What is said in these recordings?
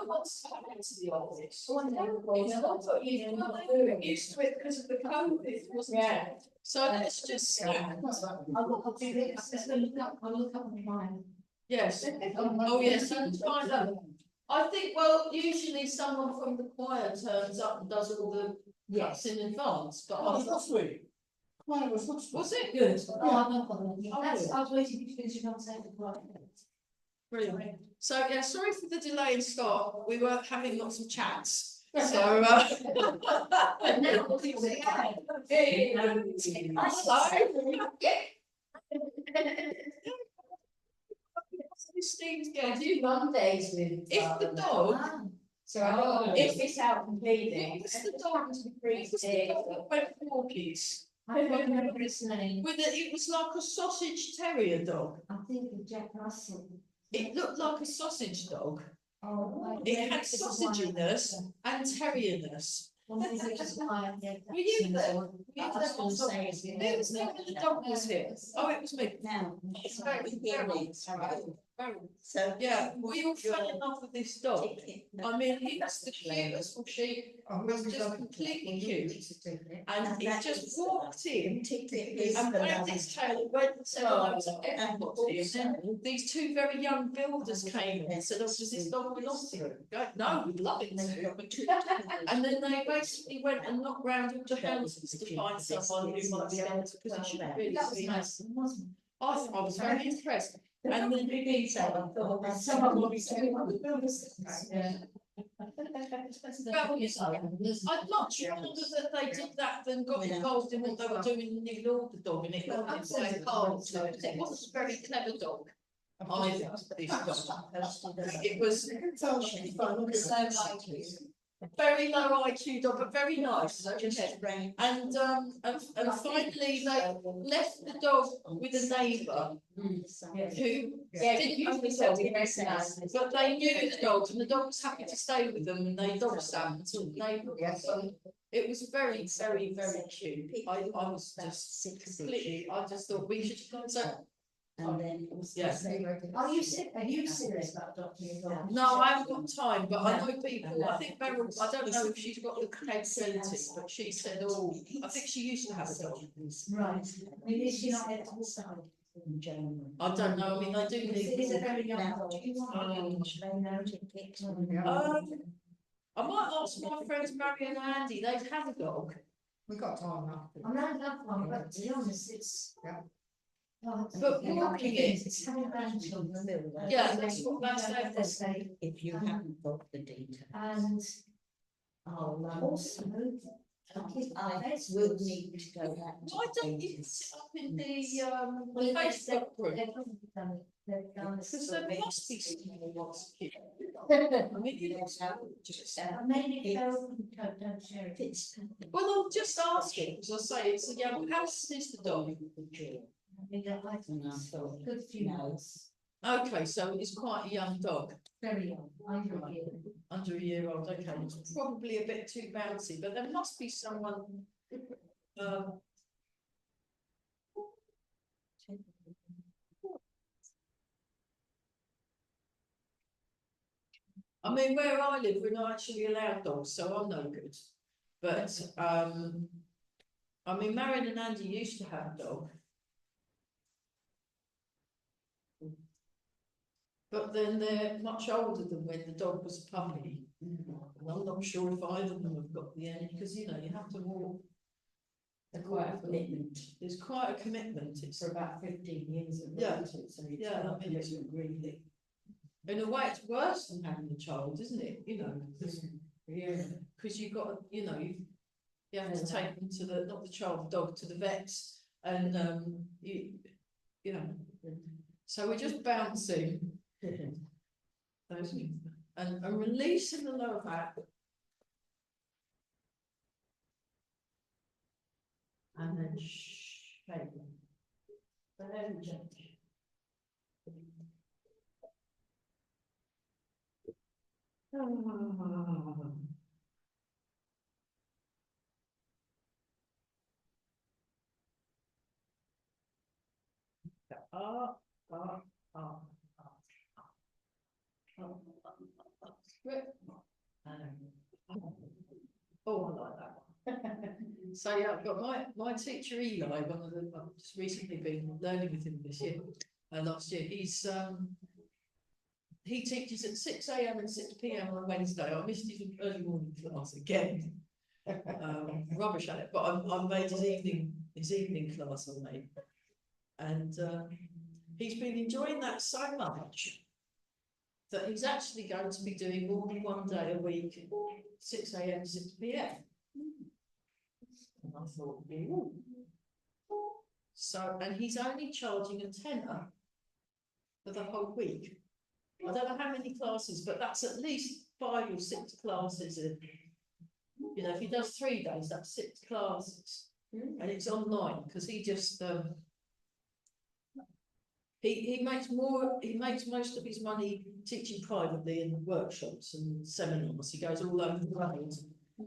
what's happened to the office. Used to it because of the COVID, wasn't it? So let's just. I'll look up mine. Yes. Oh yes, you can find out. I think, well, usually someone from the choir turns up and does all the cuts in advance, but last week. Was it good? I was waiting to finish your conversation. Brilliant. So yeah, sorry for the delay in start. We were having lots of chats. So Steve's do Mondays with if the dog. So if it's out completely, it's the dog went walkies. I don't remember his name. It was like a sausage terrier dog. I think Jack Russell. It looked like a sausage dog. Oh, it had sausaginess and terrierness. Were you there? Who was there when the dog was here? Oh, it was me. Now, it's very. So yeah, we all fell in love with this dog. I mean, he was the cutest. She was just completely cute, and he just walked in and wagged his tail and went and said hello to everybody. And then these two very young builders came in and said, "Oh, does this dog belong to you?" No, we'd love it to. And then they basically went and knocked round all the houses to find someone who might be able to, because it should really be nice. I was very impressed. And then we someone will be saying, "What the builders?" I'd much rather that they did that than got involved in what they were doing and ignored the dog, and it got so cold. It wasn't a very clever dog. It was very low IQ dog, but very nice. And finally, they left the dog with a neighbour who didn't understand it, but they knew the dog, and the dog was happy to stay with them, and they dog sat until the neighbour. It was very, very, very cute. I was just completely. I just thought we should. So. And then are you serious about adopting a dog? No, I haven't got time, but I know people. I think Beryl, I don't know if she's got the capability, but she said, "Oh, I think she used to have a dog." Right. I mean, is she not able to decide in general? I don't know. I mean, I do need. It's a very young dog. Do you want I might ask my friends Mary and Andy. They have a dog. We got time now. I know that one, but to be honest, it's But walking it, it's having grandchildren. Yeah, that's what they say. If you haven't got the data. And also, kids will need to go back. Why don't you sit up in the Facebook group? Because there must be someone who wants to keep it. I mean, you maybe don't share it. Well, I'll just ask it, because I say it's a young house, is the dog. Good few months. Okay, so it's quite a young dog. Very young, under a year old. Okay, it's probably a bit too bouncy, but there must be someone. I mean, where I live, we're not actually allowed dogs, so I'm no good. But I mean, Marion and Andy used to have a dog. But then they're much older than when the dog was a puppy. And I'm not sure if either of them have got the end, because you know you have to walk. They're quite a commitment. It's quite a commitment. It's for about 15 years. Yeah, so yeah, I mean, it's really. In a way, it's worse than having a child, isn't it? You know, because you've got, you know, you have to take them to the not the child, the dog, to the vets, and you know. So we're just bouncing. And releasing the lower back. And then shake them. Very gently. Oh, I like that one. So yeah, I've got my teacher Eli, one of the I've just recently been learning with him this year, last year. He teaches at 6 a.m. and 6 p.m. on a Wednesday. I missed his early morning class again. Rubbish at it, but I made his evening class I made. And he's been enjoying that so much that he's actually going to be doing more than one day a week, 6 a.m. 6 p.m. And I thought, ooh. So, and he's only charging a tenner for the whole week. I don't know how many classes, but that's at least 5 or 6 classes. You know, if he does 3 days, that's 6 classes. And it's online because he just he makes most of his money teaching privately in workshops and seminars. He goes all over the world.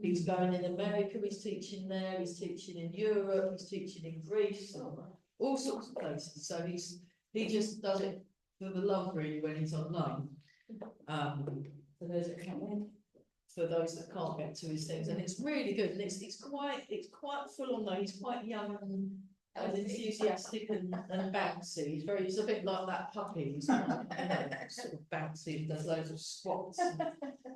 He's going in America, he's teaching there, he's teaching in Europe, he's teaching in Greece, all sorts of places. So he just does it for the love really when he's online. For those that can't get to his things, and it's really good. And it's quite full on though. He's quite young and enthusiastic and bouncy. He's a bit like that puppy. He's sort of bouncy, does loads of squats.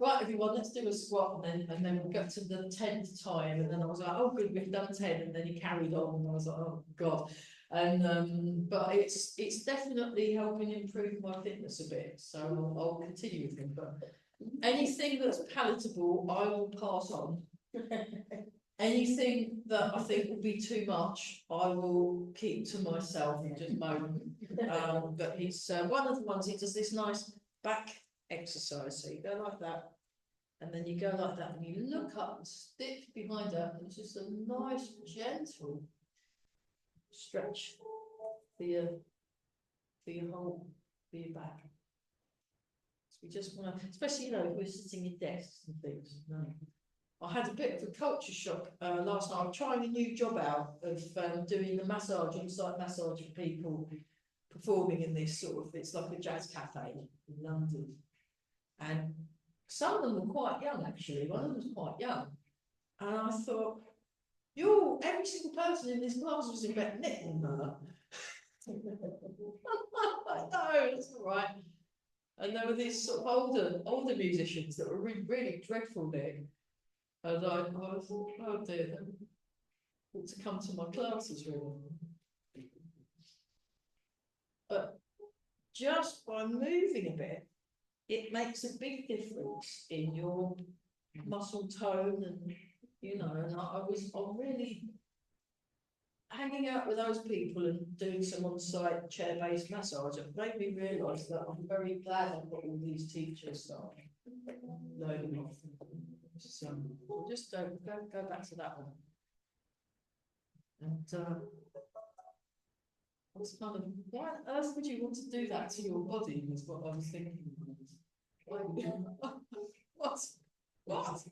Right, everyone, let's do a squat, and then we'll get to the 10th time. And then I was like, oh, good, we've done 10. And then he carried on, and I was like, oh God. And but it's definitely helping improve my fitness a bit. So I'll continue with him. But anything that's palatable, I will pass on. Anything that I think will be too much, I will keep to myself and just moan. But he's one of the ones, he does this nice back exercise. So you go like that, and then you go like that, and you look up and stick behind her, and it's just a nice, gentle stretch for your back. So we just want to, especially, you know, if we're sitting in desks and things. No. I had a bit of a culture shock last night. I'm trying a new job out of doing the massage, on-site massage for people performing in this sort of, it's like a jazz cafe in London. And some of them were quite young, actually. One of them was quite young. And I thought, every single person in this class was in better knit than her. No, that's all right. And there were these sort of older musicians that were really, really dreadful there. And I thought, oh dear, they ought to come to my classes really. But just by moving a bit, it makes a big difference in your muscle tone, and you know, and I'm really hanging out with those people and doing some on-site chair-based massage. It made me realise that I'm very glad I've got all these teachers that I'm learning off. So we'll just go back to that one. And what's kind of, why on earth would you want to do that to your body? Was what I was thinking. What?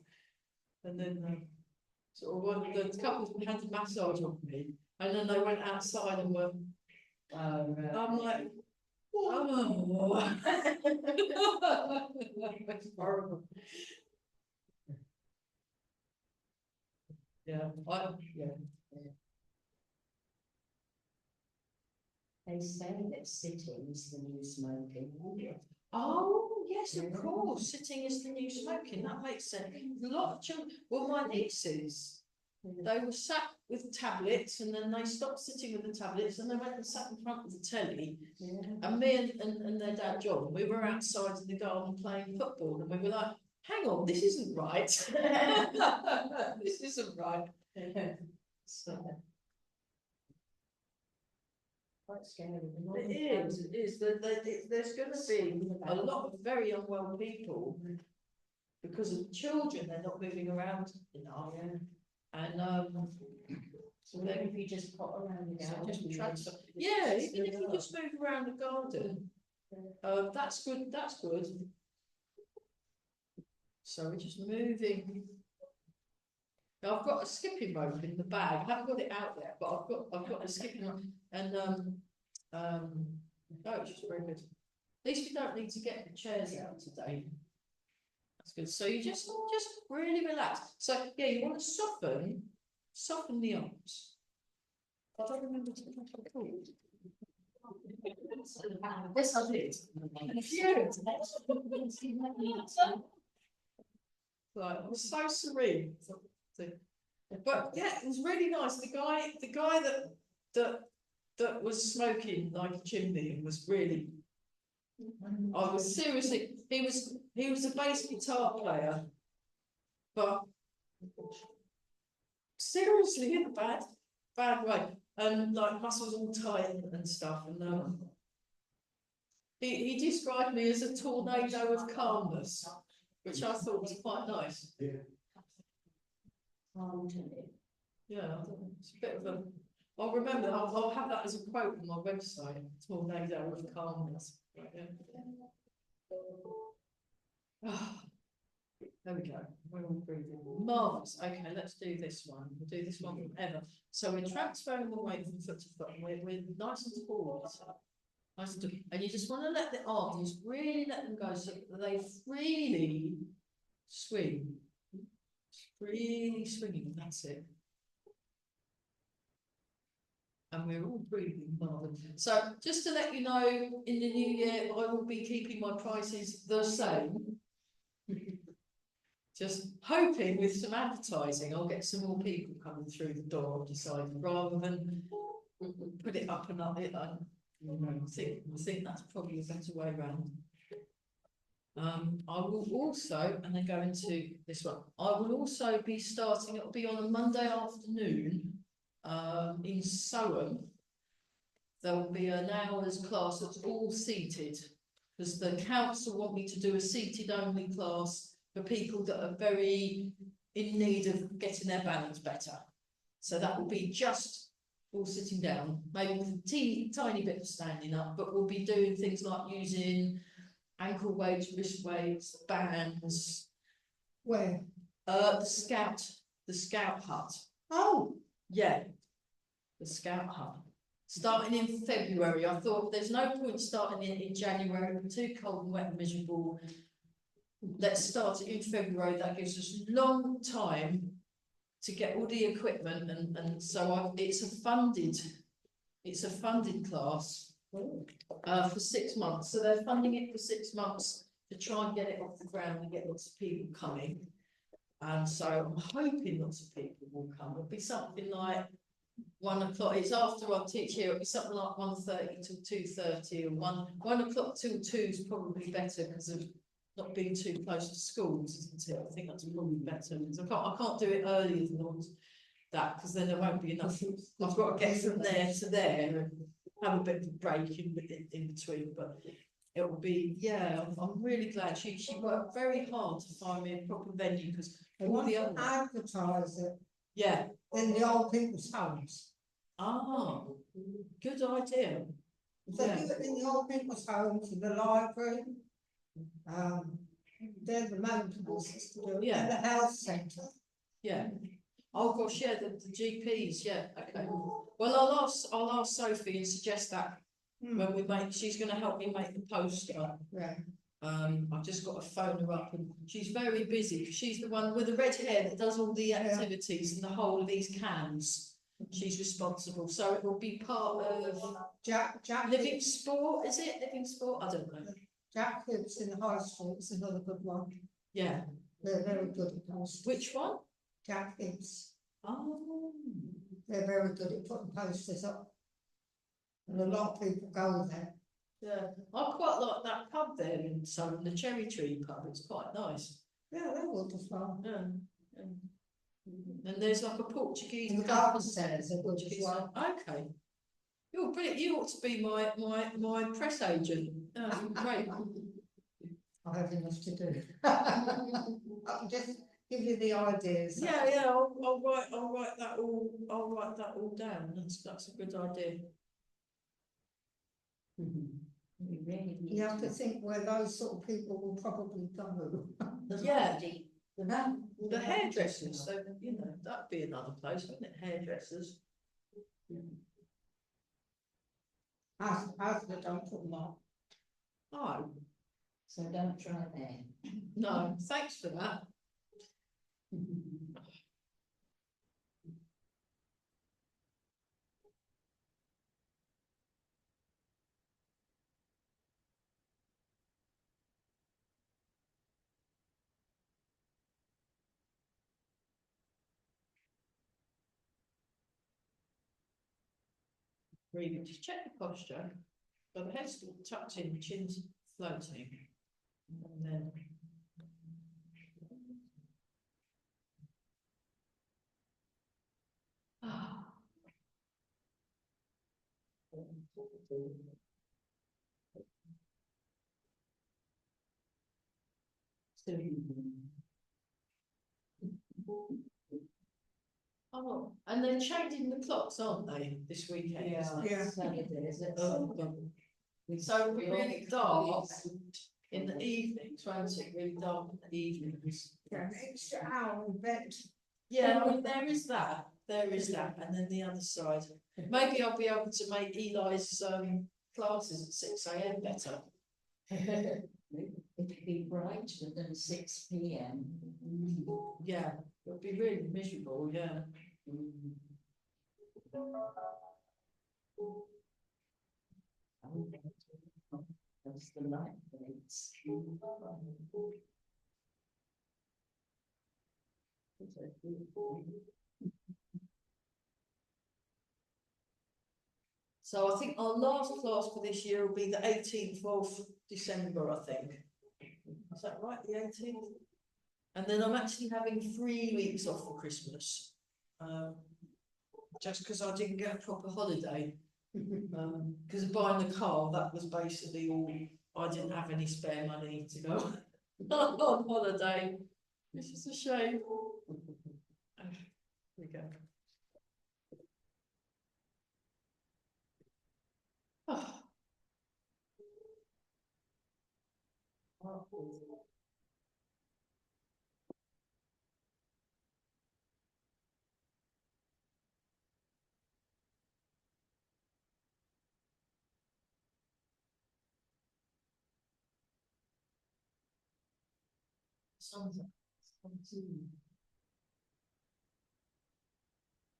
And then sort of one of the couples had a massage on me, and then they went outside and were. I'm like, oh, it's horrible. Yeah, They say that sitting is the new smoking. Oh, yes, of course. Sitting is the new smoking. That makes sense. A lot of children, well, my nieces, they were sat with tablets, and then they stopped sitting with the tablets, and they went and sat in front of the telly. And me and their dad, John, we were outside in the garden playing football, and we were like, hang on, this isn't right. This isn't right. So. Quite scary. It is. There's going to be a lot of very unwell people because of children. They're not moving around enough, and so maybe if you just pop around the garden, just transfer. Yeah, even if you just move around the garden, that's good. That's good. So we're just moving. Now I've got a skipping rope in the bag. I haven't got it out yet, but I've got a skipping rope, and oh, it's just very good. least we don't need to get the chairs out today. That's good. So you just really relax. So yeah, you want to soften the arms. I don't remember what it's called. Yes, I did. Like, it was so serene. But yeah, it was really nice. The guy that was smoking like a chimney and was really, I was seriously, he was a bass guitar player, but seriously in a bad way, and like muscles all tight and stuff. And he described me as a tornado of calmness, which I thought was quite nice. Yeah, it's a bit of a. I'll remember. I'll have that as a quote on my website. Tornado of calmness. Right, yeah. There we go. We're all breathing. Marvellous. Okay, let's do this one. We'll do this one forever. So we're transferring the weight from foot to foot. And we're nice and tall. Nice and tall. And you just want to let the arms really let them go so that they freely swing. Really swinging. That's it. And we're all breathing, Marvin. So just to let you know, in the new year, I will be keeping my prices the same. Just hoping with some advertising, I'll get some more people coming through the door, I've decided, rather than put it up and up it. I think that's probably a better way around. I will also, and then go into this one, I will also be starting, it'll be on a Monday afternoon, in Soham. There will be an hour's class that's all seated, because the council want me to do a seated only class for people that are very in need of getting their balance better. So that will be just all sitting down, maybe with a tiny bit of standing up, but we'll be doing things like using ankle weights, wrist weights, bands. Where? The Scout hut. Oh, yeah, the Scout hut. Starting in February. I thought there's no point starting in January. We're too cold and wet and miserable. Let's start it in February. That gives us a long time to get all the equipment, and so it's a funded class for 6 months. So they're funding it for 6 months to try and get it off the ground and get lots of people coming. And so I'm hoping lots of people will come. It'll be something like 1 o'clock. It's after I teach here. It'll be something like 1:30 till 2:30, or 1 o'clock till 2 is probably better because of not being too close to schools, isn't it? I think that's probably better because I can't do it earlier than that, because then there won't be enough. I've got to get from there to there and have a bit of a break in between. But it will be, yeah. I'm really glad she worked very hard to find me a proper venue, because all the other advertise it. Yeah. In the old people's homes. Ah, good idea. If they do it in the old people's homes, in the library, they're the main places to do it. Yeah. In the health centre. Yeah. Oh gosh, yeah, the GPs, yeah, okay. Well, I'll ask Sophie and suggest that when we she's going to help me make the poster. Yeah. I've just got to phone her up, and she's very busy. She's the one with the red hair that does all the activities and the whole of these cans. She's responsible, so it will be part of Jack Living Sport. Is it Living Sport? I don't know. Jack lives in the High Street. It's another good one. Yeah, they're very good at posters. Which one? Jack lives. Oh, they're very good at putting posters up, and a lot of people go there. Yeah, I quite like that pub there in Soham, the Cherry Tree pub. It's quite nice. Yeah, they're good as well. Yeah. And there's like a Portuguese. And the garden centres are good as well. Okay. You're brilliant. You ought to be my press agent. Great. I have enough to do. I can just give you the ideas. Yeah. I'll write that all down. That's a good idea. You have to think where those sort of people will probably go. Yeah. The hairdressers, so that'd be another place, wouldn't it? Hairdressers. I don't put them up. Oh, So don't try there. no, thanks for that. Breathing, just check the posture. So the head's tucked in, chin's floating. And then oh, and they're changing the clocks, aren't they, this weekend? Yeah. Oh, God. So we really dark in the evenings, won't it? Really dark in the evenings. Yeah, an extra hour in bed. Yeah, I mean, there is that. There is that. And then the other side. Maybe I'll be able to make Eli's classes at 6 a.m. better. It'd be brighter than 6 p.m. Yeah, it'll be really miserable, yeah. That's the light rates. So I think our last class for this year will be the 18th of December, I think. Is that right, the 18th? And then I'm actually having 3 weeks off for Christmas. Just because I didn't get a proper holiday. Because of buying the car, that was basically all. I didn't have any spare money to go on holiday, which is a shame. Here we go. Oh.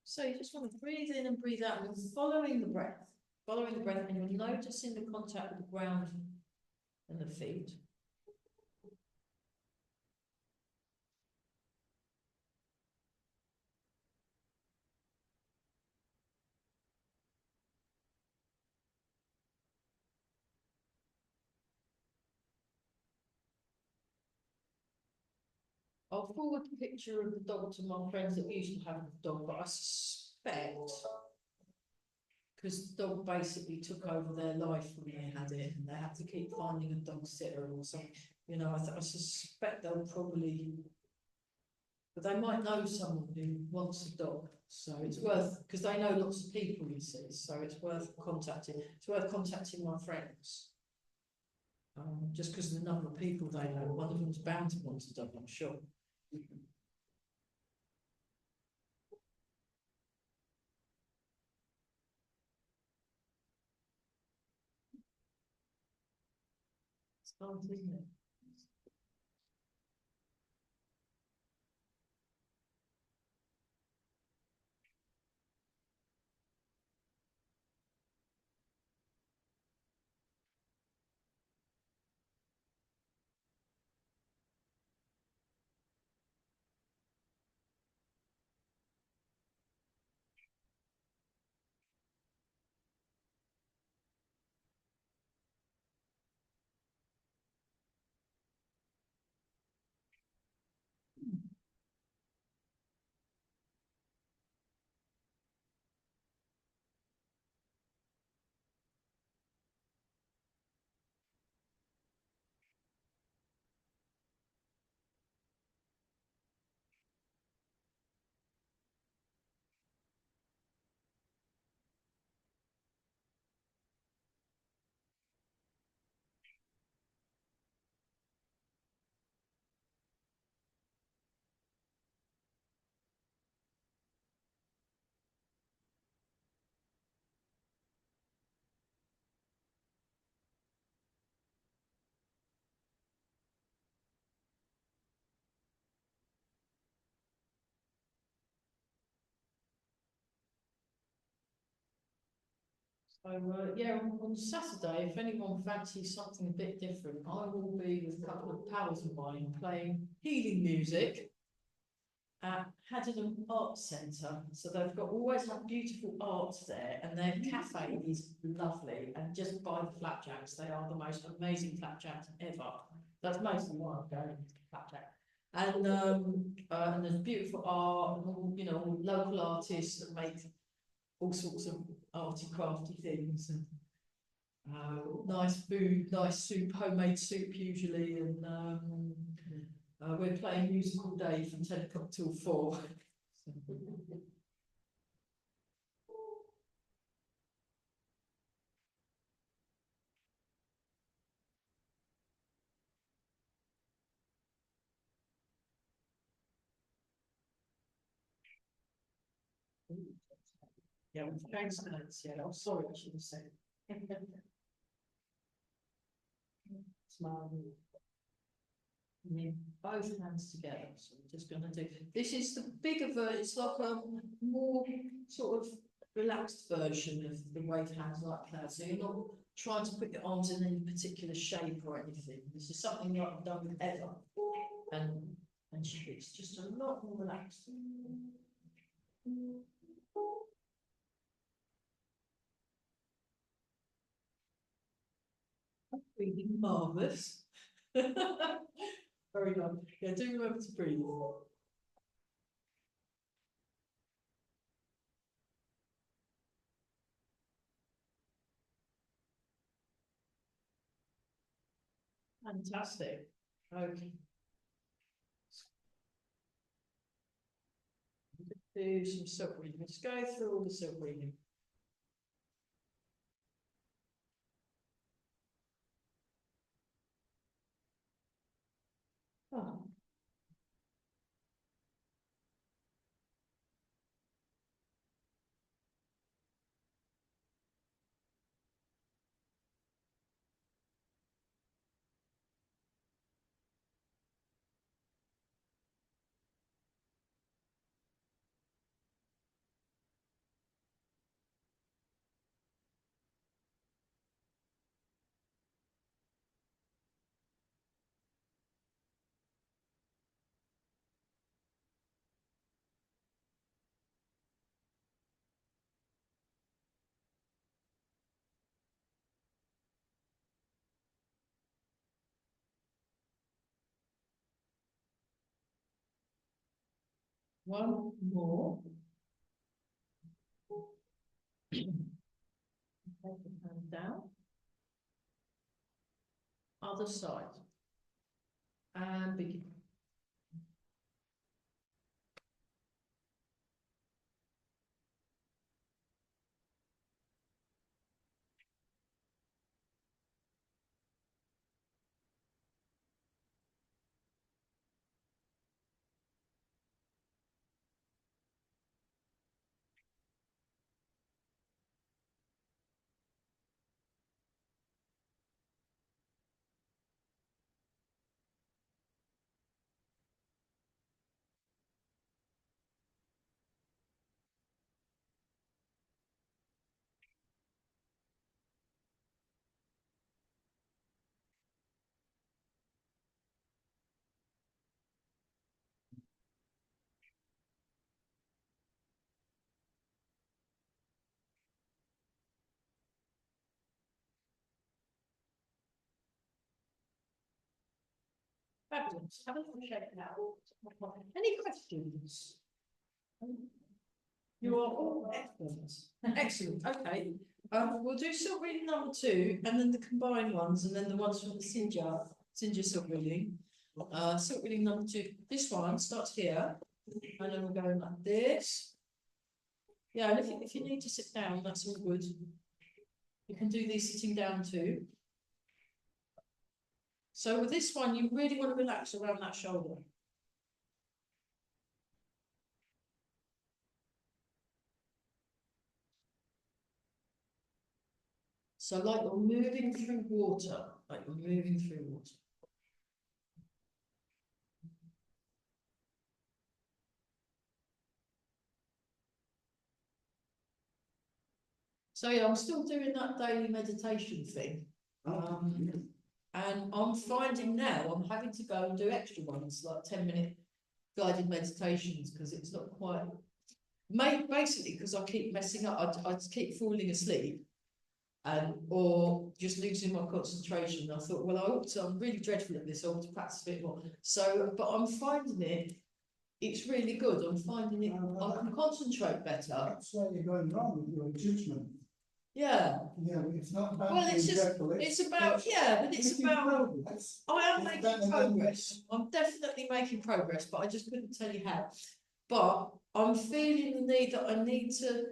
So you just want to breathe in and breathe out, and following the breath, and you're noticing the contact with the ground and the feet. I'll forward the picture of the dog to my friends that used to have the dog, but I suspect because the dog basically took over their life when they had it, and they had to keep finding a dog sitter or something. You know, I suspect they'll probably, but they might know someone who wants a dog, so it's worth, because they know lots of people, you see, so it's worth contacting. It's worth contacting my friends, just because of the number of people they know. One of them's bound to want a dog, I'm sure. It's hard, isn't it? So, yeah, on Saturday, if anyone fancies something a bit different, I will be with a couple of pals of mine playing healing music at Haddon Arts Centre. So they've got always have beautiful art there, and their cafe is lovely. And just buy the flapjacks; they are the most amazing flapjacks ever. That's mostly why I'm going to flapjack. And there's beautiful art, and all, you know, all local artists that make all sorts of arty crafty things, and nice food, nice soup, homemade soup usually, and we're playing music all day from 10 o'clock till 4. Yeah, with gangsters, yeah, I'm sorry, I should have said. Smile. And then both hands together. So we're just going to do this is the bigger version. It's like a more sort of relaxed version of the wave hands like that. So you're not trying to put your arms in any particular shape or anything. This is something that I've done with Ella, and it's just a lot more relaxed. Breathing marvelous. Very nice. Yeah, do remember to breathe. Fantastic. Okay. Do some silk reading. Let's go through all the silk reading. Oh. One more. Take the hand down. Other side. And begin. Fabulous. Have a little shake now. Any questions? You are all excellent. Excellent. Okay. We'll do silk reading number 2, and then the combined ones, and then the ones from the Sinja silk reading. Silk reading number 2. This one starts here, and then we're going like this. Yeah, and if you need to sit down, that's all good. You can do these sitting down too. So with this one, you really want to relax around that shoulder. So like you're moving through water, like you're moving through water. So yeah, I'm still doing that daily meditation thing. And I'm finding now I'm having to go and do extra ones, like 10-minute guided meditations, because it's not quite, basically because I keep messing up. I just keep falling asleep and or just losing my concentration. I thought, well, I'm really dreadful at this, I ought to practice a bit more. So, but I'm finding it's really good. I'm finding it, I can concentrate better. That's where you're going wrong with your judgment. Yeah. Yeah, it's not about. Well, it's just, it's about, yeah, but it's about, I am making progress. I'm definitely making progress, but I just couldn't tell you how. But I'm feeling the need that I need to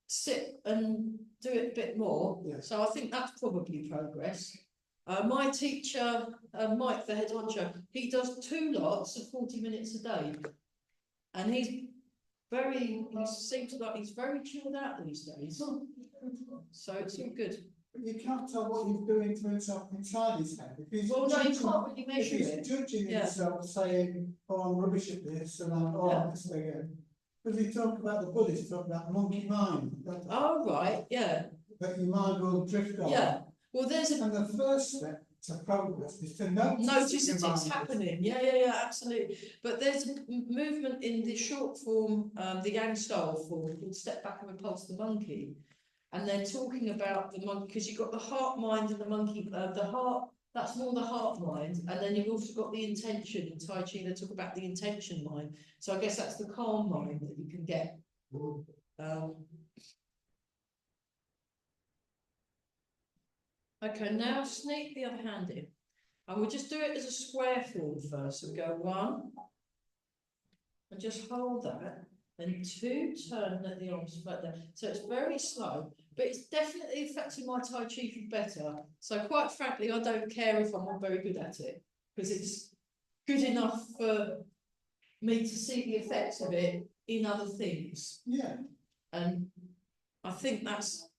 sit and do it a bit more. Yes. So I think that's probably progress. My teacher, Mike, the head honcho, he does 2 lots of 40 minutes a day. And he seems like he's very chilled out these days. So it's all good. But you can't tell what he's doing to himself inside his head. If he's Well, no, you judging, can't really measure if he's it. judging Yeah. himself, saying, "Oh, I'm rubbish at this," and I'm this again. Because he talk about the Buddhists, talk about monkey mind. Oh, right, yeah. That your mind will drift off. Yeah. Well, there's And the first step to progress is to notice that your it's mind. happening. Yeah, absolutely. But there's a movement in the short form, the Yang style form, called Step Back and Repulse the Monkey. And they're talking about the monkey, because you've got the heart mind and the monkey, the heart, that's more the heart mind. And then you've also got the intention. In Tai Chi, they talk about the intention mind. So I guess that's the calm mind that you can get. Okay, now sneak the other hand in. And we'll just do it as a square form first. So we go 1, and just hold that. Then 2, turn, let the arms float down. So it's very slow, but it's definitely affecting my Tai Chi for better. So quite frankly, I don't care if I'm not very good at it, because it's good enough for me to see the effects of it in other things. Yeah. And I think that's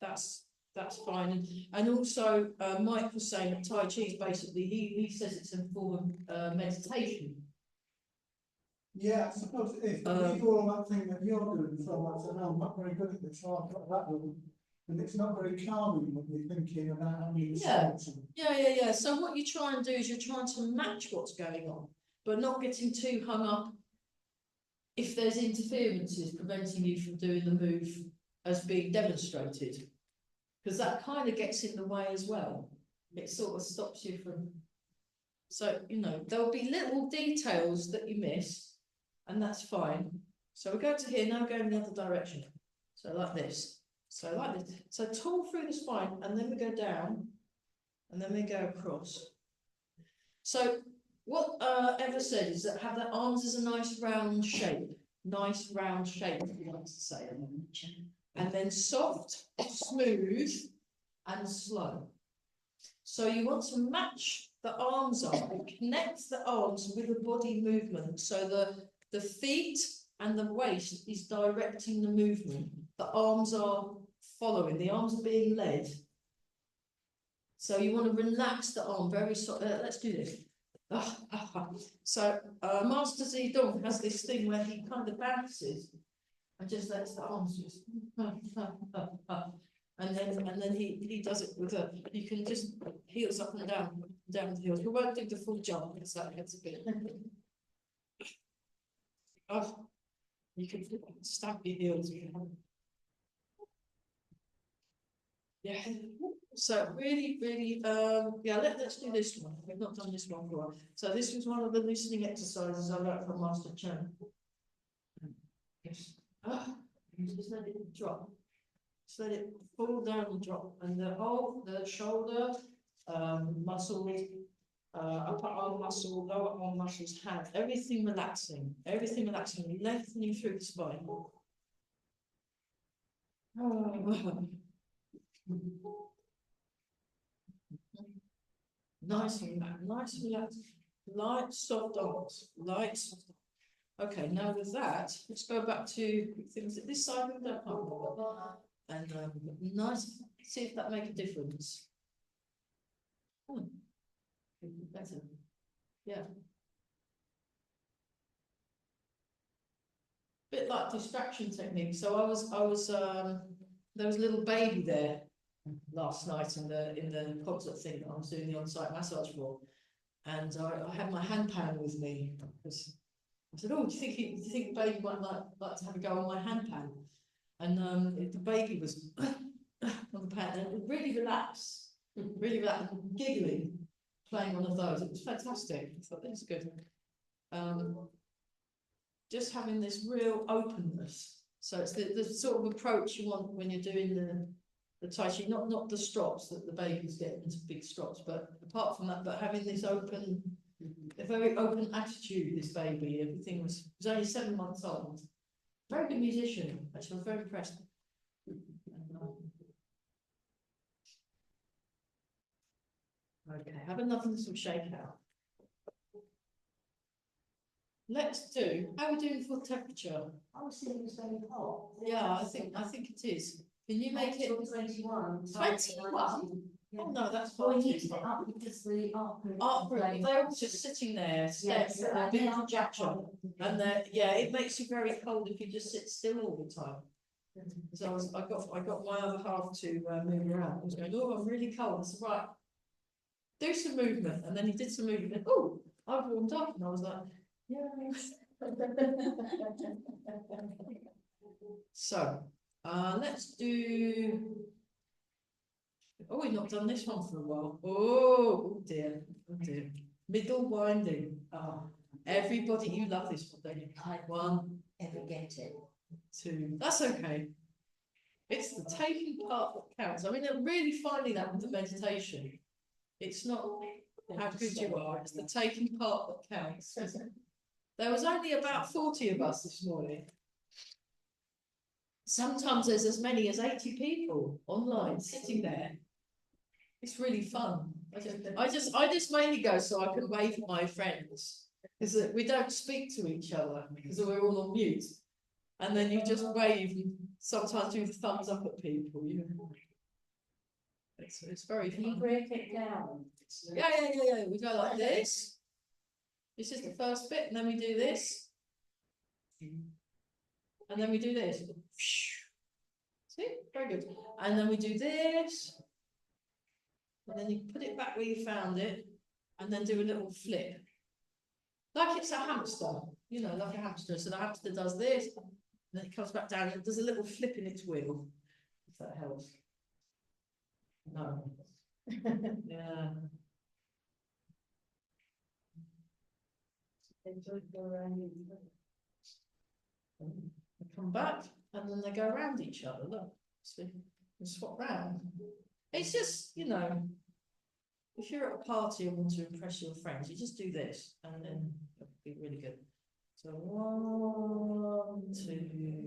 fine. And also, Mike was saying that Tai Chi is basically, he says it's a form of meditation. Yeah, I suppose it is. You do all that thing that you're doing, so I said, no, I'm not very good at this, so I've got that one. And it's not very calming when you're thinking about how you Yeah. So what you try and do is you're trying to match what's going on, but not getting too hung up if there's interferences preventing you from doing the move as being demonstrated. Because that kind of gets in the way as well. It sort of stops you from, so, you know, there'll be little details that you miss, and that's fine. So we go to here, now go in the other direction. So like this. So like this. So tall through the spine, and then we go down, and then we go across. So what Eva said is that have the arms as a nice round shape. Nice round shape, if you like to say. And then soft, smooth, and slow. So you want to match the arms up and connect the arms with the body movement. So the feet and the waist is directing the movement. The arms are following, the arms are being led. So you want to relax the arm very soft. Let's do this. So Master Zedong has this thing where he kind of bounces and just lets the arms just and then he does it with a, you can just heels up and down the heels. We won't do the full jump because that gets a bit. You can stamp your heels. Yeah. So really, yeah, let's do this one. We've not done this one for a while. So this was one of the loosening exercises I learned from Master Chen. Yes. Just let it drop. Just let it fall down and drop. And the shoulder, muscles, upper arm muscle, lower arm muscles, hands, everything relaxing, lengthening through the spine. Nice relaxed, light, soft arms, light, soft arms. Okay, now with that, let's go back to things at this side of the and nice, see if that makes a difference. Better, yeah. Bit like distraction technique. So I was there was a little baby there last night in the concert thing that I was doing the on-site massage for, and I had my hand pan with me because I said, "Oh, do you think the baby might like to have a go on my hand pan?" And the baby was on the pan and really relaxed, giggling, playing one of those. It was fantastic. I thought that was good. Just having this real openness. So it's the sort of approach you want when you're doing the Tai Chi, not the strops that the babies get into big strops, but apart from that, but having this open, a very open attitude, this baby. Everything was only 7 months old. Very good musician, actually. I was very impressed. Okay, have another little shakeout. Let's do. How are we doing for temperature? I was thinking it's very hot. Yeah, I think it is. Can you make it 21? 21? Yeah. Oh no, that's Well, fine. we need to get up because the art group. Art group, they're all just sitting there, Yes, staring at they a big are projection. And yeah, it makes you very cold if you just sit still all the time. So I got my other half to move around. I was going, oh, I'm really cold. I said, right, do some movement. And then he did some movement. Oh, I've warmed up. And I was like, yes. So, let's do. Oh, we've not done this one for a while. Oh dear, oh dear. Middle winding. Everybody, you love this one, don't you? I One, ever get it. two. That's okay. It's the taking part that counts. I mean, I'm really finding that with the meditation. It's not how good you are, it's the taking part that counts. There was only about 40 of us this morning. Sometimes there's as many as 80 people online sitting there. It's really fun. I just mainly go so I can wave at my friends, because we don't speak to each other because we're all on mute, and then you just wave and sometimes do the thumbs up at people. It's very fun. Can you break it down? Yeah. We go like this. This is the first bit, and then we do this, and then we do this. See, very good. And then we do this. And then you put it back where you found it, and then do a little flip. Like it's a hamster, like a hamster. So the hamster does this, and then it comes back down, and it does a little flip in its wheel, if that helps. No. Yeah. They come back, and then they go around each other. Look, see, and swap round. It's just, if you're at a party and want to impress your friends, you just do this, and then it'll be really good. So 1, 2, 3.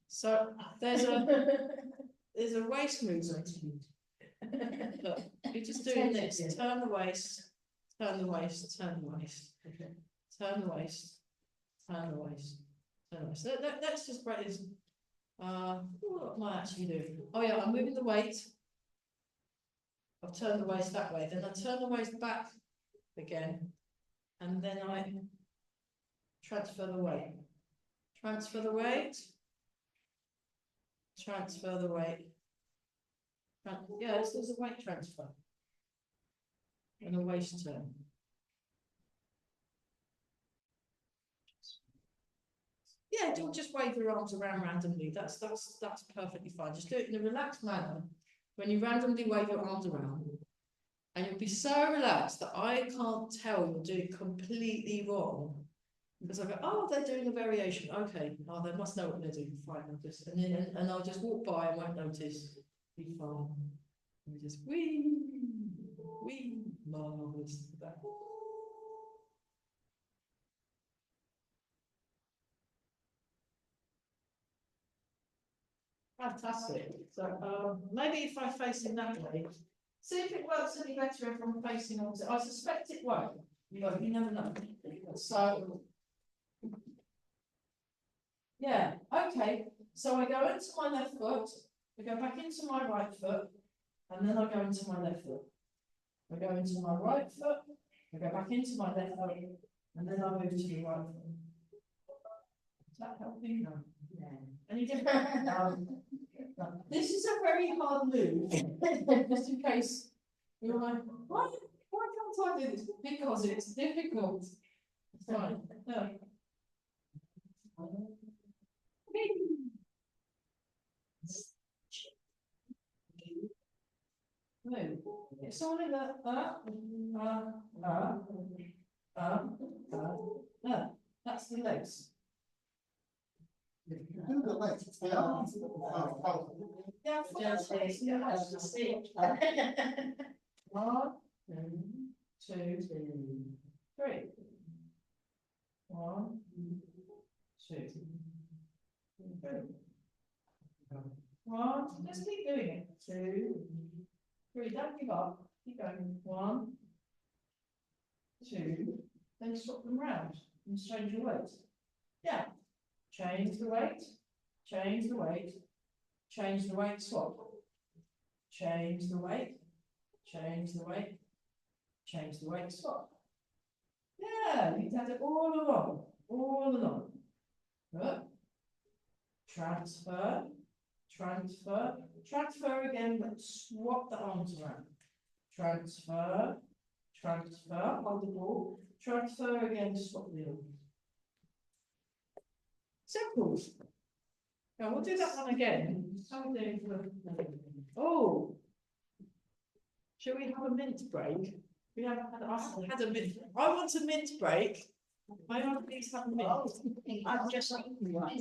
So there's a waist movement. Look, you're just doing this. Turn the waist, turn the waist, turn the waist, turn the waist, turn the waist, turn the waist. Let's just break this. What am I actually doing? Oh yeah, I'm moving the weight. I've turned the waist that way, then I turn the waist back again, and then I transfer the weight. Transfer the weight. Transfer the weight. Yeah, this is a weight transfer. And a waist turn. Yeah, don't just wave your arms around randomly. That's perfectly fine. Just do it in a relaxed manner. When you randomly wave your arms around, and you'll be so relaxed that I can't tell you're doing completely wrong. Because I go, oh, they're doing a variation. Okay, oh, they must know what they're doing. Fine, and I'll just walk by and won't notice. Be fine. And just wee, marvelous. Fantastic. So maybe if I face in that way, see if it works any better if I'm facing opposite. I suspect it won't. You never know. So yeah, okay. So I go into my left foot, I go back into my right foot, and then I go into my left foot. I go into my right foot, I go back into my left foot, and then I move to the right foot. that helping? No. Any different? This is a very hard move, just in case you're like, why can't I do this? Because it's difficult. Right. No. No, it's all in the that's the legs. You can do the legs, it's the arms. Yeah, that's the stick. 1, 2, 3. 1, 2, 3. 1, just keep doing it. 2, 3, don't give up. Keep going. 1, 2, then swap them round and change your weight. Yeah. Change the weight, change the weight, change the weight, swap. Change the weight, change the weight, change the weight, swap. Yeah, you have it all along, all along. Look. Transfer, transfer, transfer again, but swap the arms around. Transfer, transfer, hold the ball, transfer again, swap the arms. Simple. Now we'll do that one again. How are we doing for... Oh, shall we have a mint break? We haven't had a mint. I want a mint break. May I please have a mint? I'm just like we have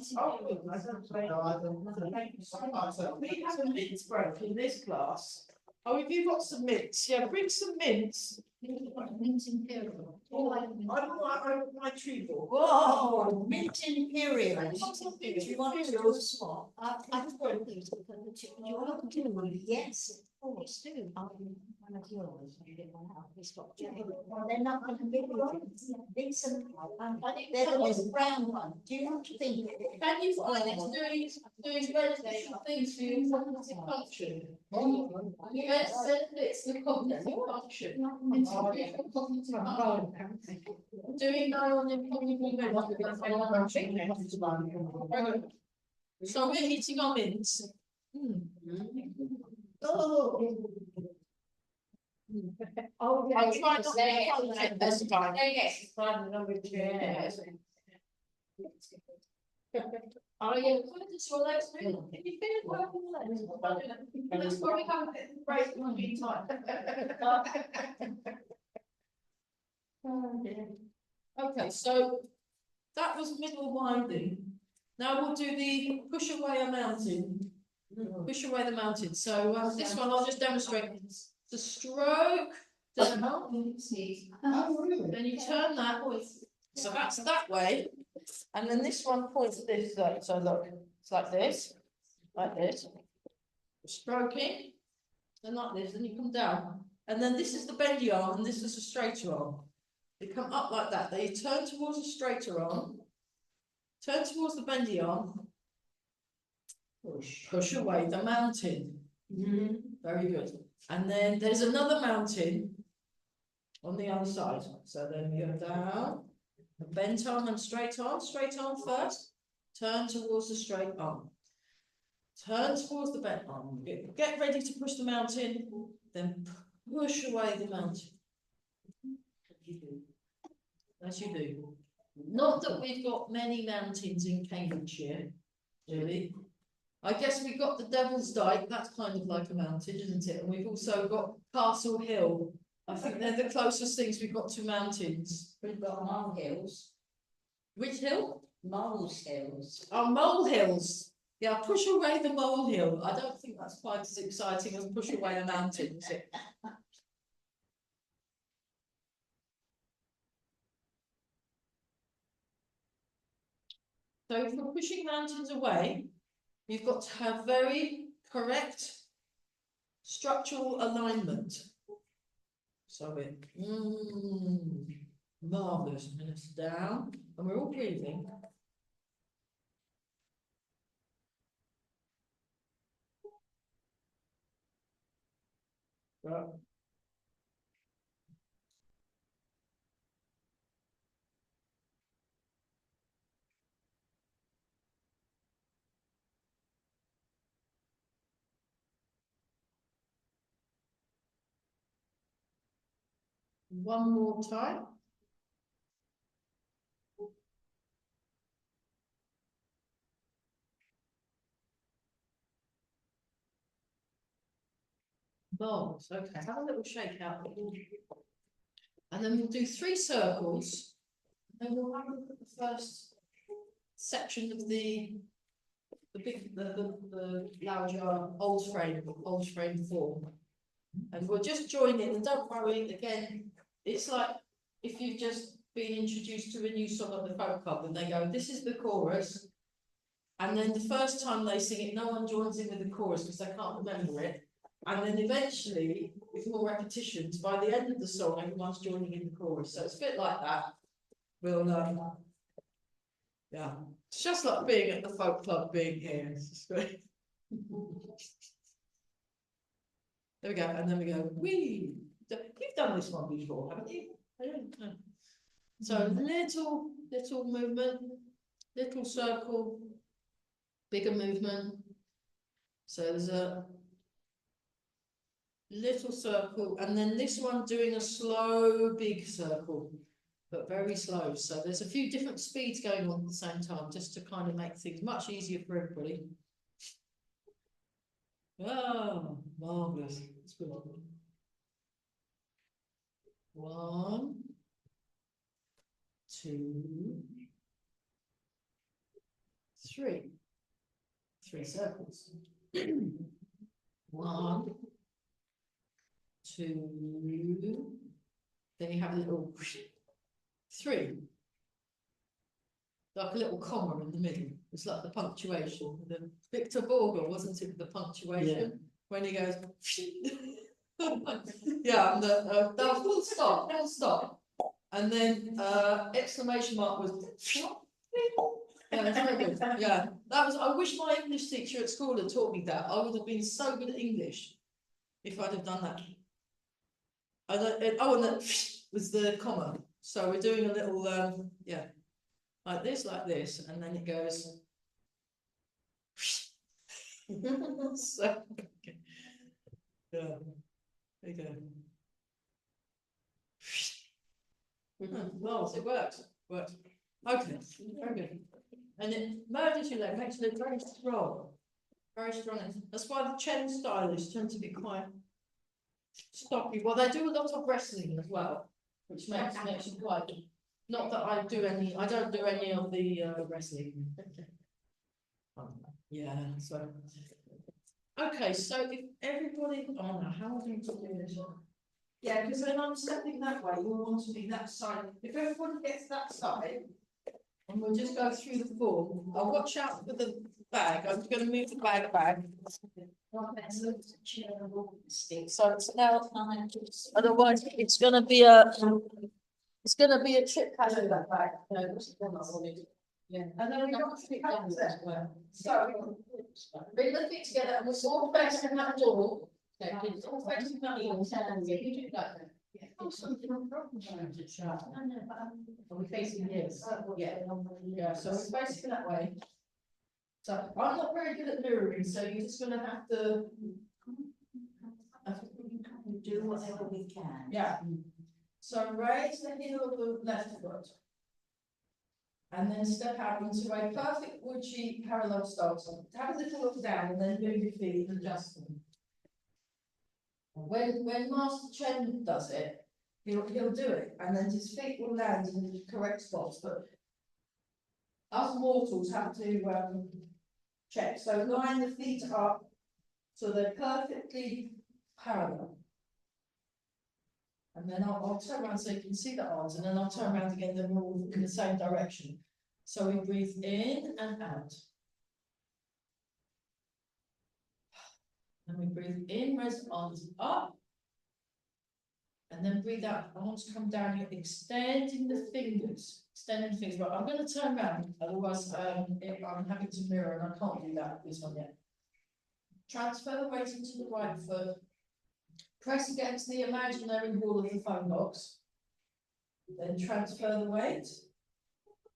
a mint break in this class. Oh, if you've got some mints, yeah, bring some mints. Mint Imperial. Oh, I want my tree ball. Whoa, Mint Imperial. Do you want to do a swap? I've got these because you want to do yes, of course, do. One of yours, you get one out. He's got two. They're not going to be these they're the little brown one. Do you want to think? Can you find it's doing beneficial things for your cognitive function? Yes, it's the cognitive function. It's the cognitive function. Doing so we're eating our mints. Oh, yeah. I'll try not to get this time. Yes, fun number 2. Are you good to your legs? Can you feel it working legs? Let's probably have a bit of a break in the meantime. Okay, so that was middle winding. Now we'll do the push away a mountain. Push away the mountain. So this one I'll just demonstrate. The stroke down, Oh, really? then you turn that. So that's that way, and then this one points this way. So look, it's like this, stroking, then like this, then you come down, and then this is the bendy arm, and this is a straighter arm. They come up like that. They turn towards the straighter arm, turn towards the bendy arm, push away the mountain. Very good. And then there's another mountain on the other side. So then we go down, the bent arm and straight arm first, turn towards the straight arm, turn towards the bent arm, get ready to push the mountain, then push away the mountain. As you do. Not that we've got many mountains in Cambridgeshire, really. I guess we've got the Devil's Dyke, that's kind of like a mountain, isn't it? And we've also got Castle Hill. I think they're the closest things we've got to mountains. We've got mole hills. Which hill? Mole hills. Oh, mole hills. Yeah, push away the molehill. I don't think that's quite as exciting as push away a mountain, is it? So if we're pushing mountains away, you've got to have very correct structural alignment. So we're marvellous. And it's down, and we're all breathing. Right. One more time. Balls, okay, have a little shake out. And then we'll do 3 circles. Then we'll have a look at the first section of the larger old frame form. And we'll just join in, and don't worry, again, it's like if you've just been introduced to a new song at the folk club and they go, this is the chorus. And then the first time they sing it, no one joins in with the chorus because they can't remember it. And then eventually, with more repetitions, by the end of the song, everyone's joining in the chorus. So it's a bit like that. We'll yeah. It's just like being at the folk club, being here. It's just great. There we go, and then we go, wee. You've done this one before, haven't you? I don't know. So little movement, little circle, bigger movement. So there's a little circle, and then this one doing a slow, big circle, but very slow. So there's a few different speeds going on at the same time, just to kind of make things much easier for everybody. Oh, marvelous. That's good. 1, 2, 3. 3 circles. 1, 2. Then you have a little 3. Like a little comma in the middle. It's like the punctuation. The Victor Borger, wasn't it? The punctuation when he goes. Yeah, and the full stop, and then exclamation mark was. Yeah, it's very good. Yeah, that was. I wish my English teacher at school had taught me that. I would have been so good at English if I'd have done that. And that was the comma. So we're doing a little yeah. Like this, and then it goes. So, okay. Yeah, there you go. Well, it works. Okay, very good. And it merges your leg, makes it very strong. Very strong. That's why the Chen stylists tend to be quite stocky. Well, they do a lot of wrestling as well, which makes it quite. Not that I don't do any of the wrestling. Yeah, so. Okay, so if everybody, oh no, how am I going to do this? Yeah, because when I'm stepping that way, you'll want to be that side. If everybody gets that side, and we'll just go through the form. I'll watch out for the bag. I'm going to move the bag back. So it's now, otherwise it's going to be a trip hazard, that bag. Yeah, and then we got to pick up there. So bring the feet together and we're all facing that door. Okay, it's all facing that door. You do that then. Yeah. Are we facing this? Yeah, so we're facing that way. So I'm not very good at mirroring, so you're just gonna have to Do whatever we can. yeah. So raise the heel of the left foot. And then step out into a perfect wood-sheet parallel stance. Have a little look down and then move your feet and adjust them. When Master Chen does it, he'll do it, and then his feet will land in the correct spots. But us mortals have to check. So line the feet up so they're perfectly parallel. And then I'll turn around so you can see the arms, and then I'll turn around again, then we're all in the same direction. So we breathe in and out. And we breathe in, raise arms up. And then breathe out, arms come down, you're extending the fingers. But I'm going to turn around, otherwise I'm having to mirror and I can't do that with this one yet. Transfer the weight into the right foot. Press against the imaginary wall of the phone box. Then transfer the weight.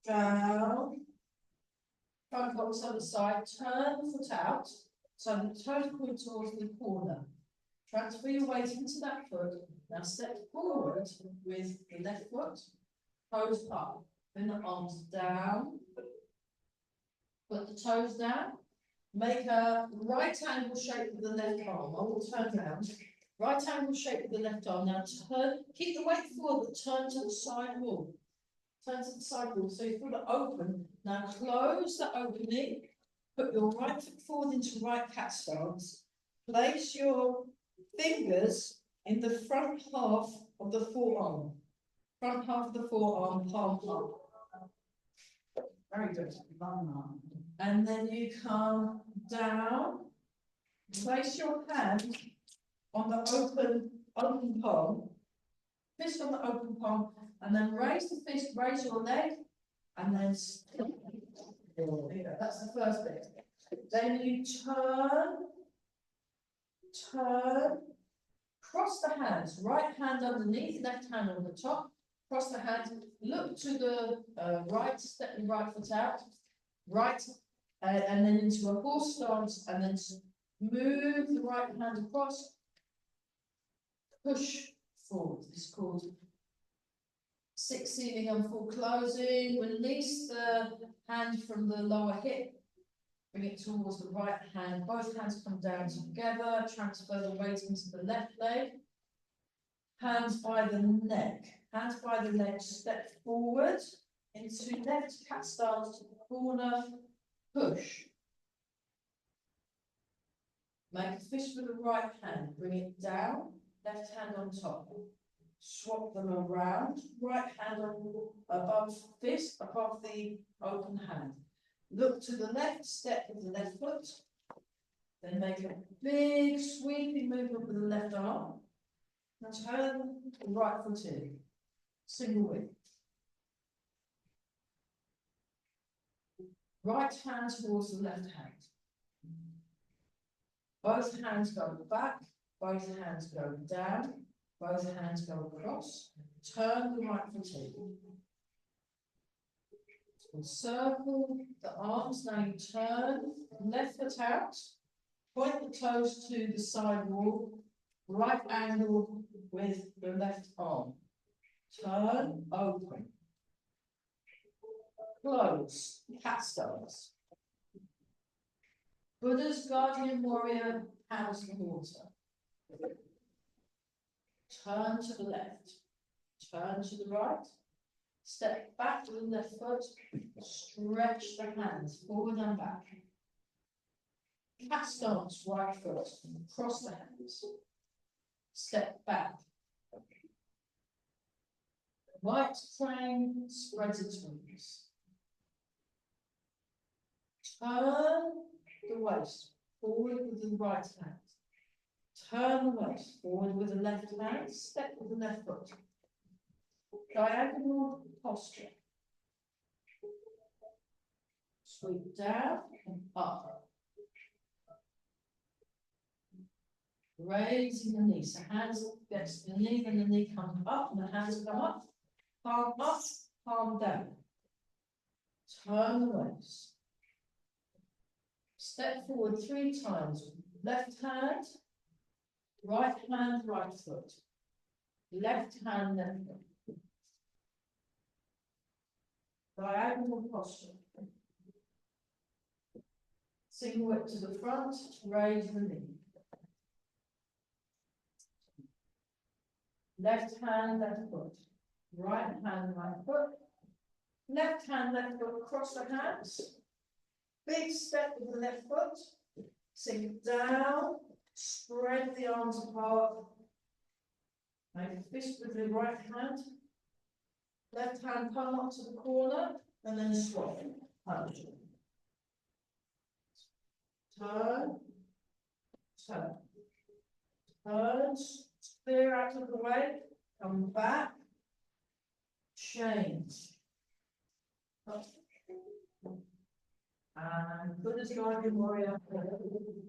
Down. Front box other side. Turn the foot out. So the toes point towards the corner. Transfer your weight into that foot. Now step forward with the left foot, toes up, bring the arms down. Put the toes down. Make a right angle shape with the left arm. I will turn round. Right angle shape with the left arm. Now turn, keep the weight forward, but turn to the side wall. Turn to the side wall. So you feel it open. Now close the opening. Put your right foot forward into right cat stance. Place your fingers in the front half of the forearm. Front half of the forearm, palm up. Very good. And then you come down. Place your hand on the open palm. Fist on the open palm. And then raise the fist, raise your leg. And then there you go. That's the first bit. Then you turn, cross the hands, right hand underneath, left hand on the top, cross the hands, look to the right, step your right foot out, right, and then into a horse stance, and then move the right hand across, push forward. This is called six sealing and full closing. Release the hand from the lower hip. Bring it towards the right hand. Both hands come down together. Transfer the weight into the left leg. Hands by the neck. Hands by the neck. Step forward into left cat stance to the corner. Push. Make a fist with the right hand. Bring it down. Left hand on top. Swap them around. Right hand on above fist, above the open hand. Look to the left, step with the left foot. Then make a big sweeping movement with the left arm. Now turn the right foot in. Single whip. Right hand towards the left hand. Both hands go back. Both hands go down. Both hands go across. Turn the right foot in. Circle the arms. Now you turn left foot out. Point the toes to the side wall. Right angle with the left arm. Turn, open. Close. Cat stance. Buddha's guardian warrior, hands in the water. Turn to the left. Turn to the right. Step back with the left foot. Stretch the hands forward and back. Cat stance, right foot. Cross the hands. Step back. Right crane spreads its wings. Turn the waist forward with the right hand. Turn the waist forward with the left hand. Step with the left foot. Diagonal posture. Sweep down and up. Raising the knee. So hands gets the knee, then the knee comes up, and the hands come up. Palm up, palm down. Turn the waist. Step forward 3 times. Left hand, right foot. Left hand, left foot. Diagonal posture. Single whip to the front, raise the knee. Left hand, left foot. Right hand, right foot. Left hand, left foot, cross the hands. Big step with the left foot. Sink down. Spread the arms apart. Make a fist with the right hand. Left hand palm up to the corner. And then swap. Punch. Turn. Turn. Turn. Clear out of the way. Come back. Change. And Buddha's guardian warrior.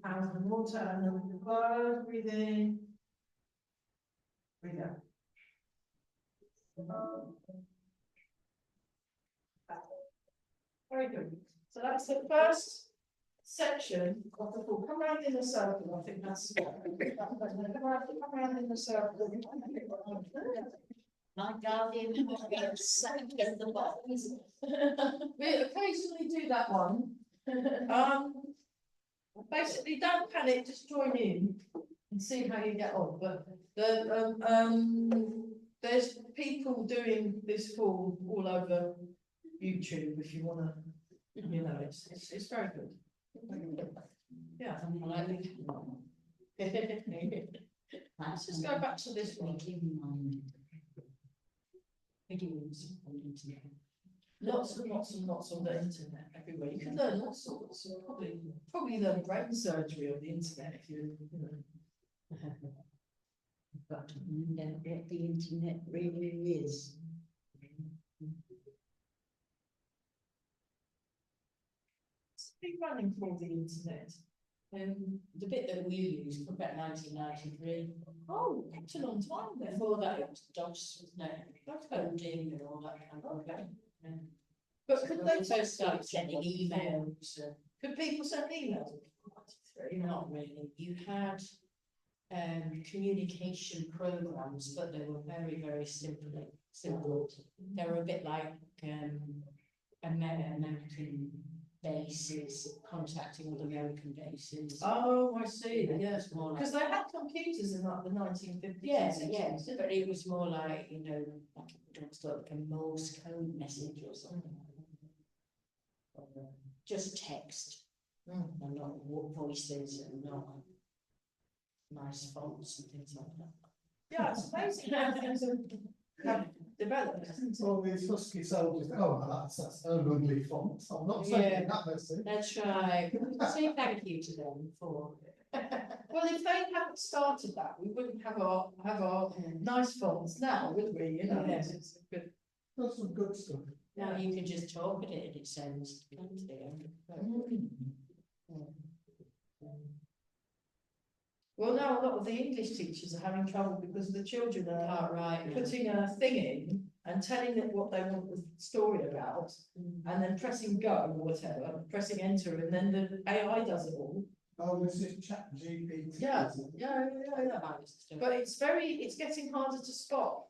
Hands in water and then close. Breathe in. Breathe out. Very good. So that's the first section of the pool. Come round in a circle, I think that's. Come round in a circle. My guardian sank in the box. We occasionally do that one. Basically, don't panic, just join in and see how you get on. But there's people doing this pool all over YouTube if you want to, you know, it's very good. Yeah, I like it. Let's just go back to this one. Videos on the internet. Lots and lots and lots on the internet everywhere. You can learn all sorts. Probably learn brain surgery on the internet if you know. But find out what the internet really is. It's been running for the internet. The bit that we used from about 1993. Oh, it's a long time then. Before that, it was DOS, wasn't it? Coding and all that kind of thing. But could they first started sending emails? Could people send emails? Not really. You had communication programs, but they were very, very simple. They were a bit like American bases, contacting all the American bases. Oh, I see. Yeah, Yes, it's more like because they had computers in like the 1950s. yes, and yes, 60s. but it was more like, you know, like a Morse code message or something. Just text, and not voices, and not nice fonts and things like that. Yeah, it's amazing how things have developed. All these husky soldiers, oh, that's an ugly font. I'm not Yeah. saying that, Missy. Let's try. Say thank you to them for. Well, if they hadn't started that, we wouldn't have our nice fonts now, would we? You know, Yes. it's a good. That's some good stuff. Now you can just talk at it and it sounds plenty. Well, now a lot of the English teachers are having trouble because the children are Right. putting a thing in and telling it what they want the story about, and then pressing go or whatever, pressing enter, and then the AI does it all. Oh, this is chat GPT. Yeah, yeah. But it's getting harder to spot.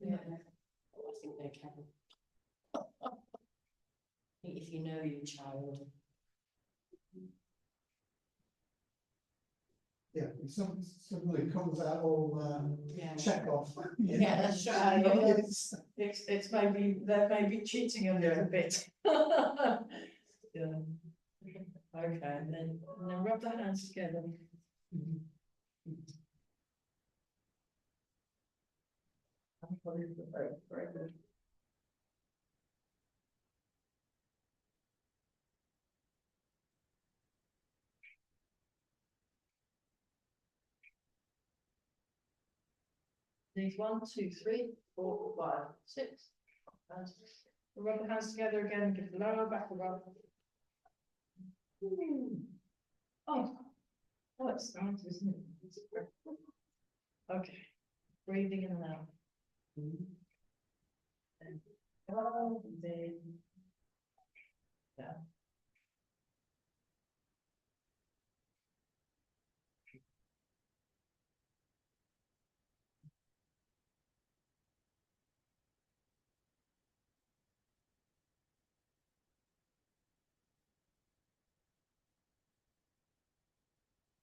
Yeah. I think they can. I think if you know your child. Yeah, suddenly comes out all Yeah. check off. Yeah, that's right. It's- It's maybe they're maybe cheating a little bit. Yeah. Okay, and then rub the hands together. Very, very good. These 1, 2, 3, 4, 5, 6. And rub the hands together again, give the lower back a rub. Oh, it's nice, isn't it? Okay, breathing in and out. And then down.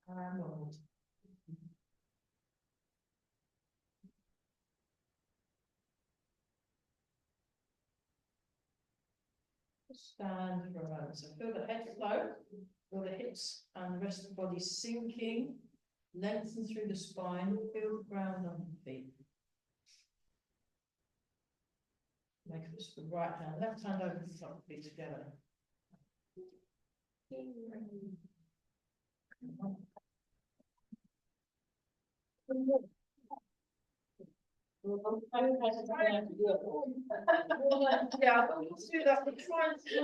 And on. Stand for a moment. So feel the head flow, feel the hips and the rest of the body sinking, lengthen through the spine, feel the ground under the feet. Make this the right hand, left hand over the top, feet together. Yeah, let's do that. We'll try and do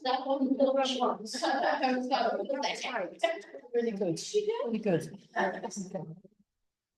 that one once. Really good. Really good.